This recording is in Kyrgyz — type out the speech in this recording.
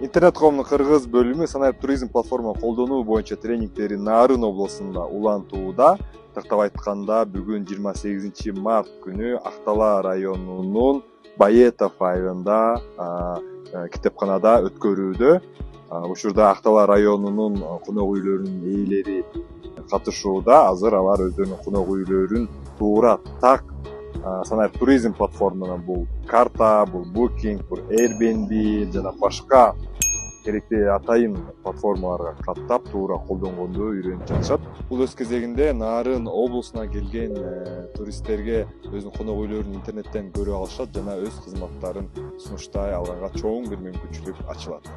Интернет.com'ун кыргыз бөлүмү санарип туризм платформа колдонуу боюнча тренингдери Нарын облусунда улантууда. Тактап айтканда, бүгүн 28 март күнү Актала районунун Баетов айылында китепканада өткөрүүдө. Учурда Актала районунун конок үйлөрүнүн ээлери катышууда. Азыр алар өздөрүнүн конок үйлөрүн туура так санарип туризм платформанын бул карта, бул Booking, бул Airbnb жана башка керектүү атайын платформаларга каттап туура колдонгонду үйрөнүп жатышат. Бул өз кезегинде Нарын облусуна келген туристтерге өзүнүн конок үйлөрүн интернеттен көрө алышат жана өз кызматтарын сунуштай алганга чоң бир мүмкүнчүлүк ачылат.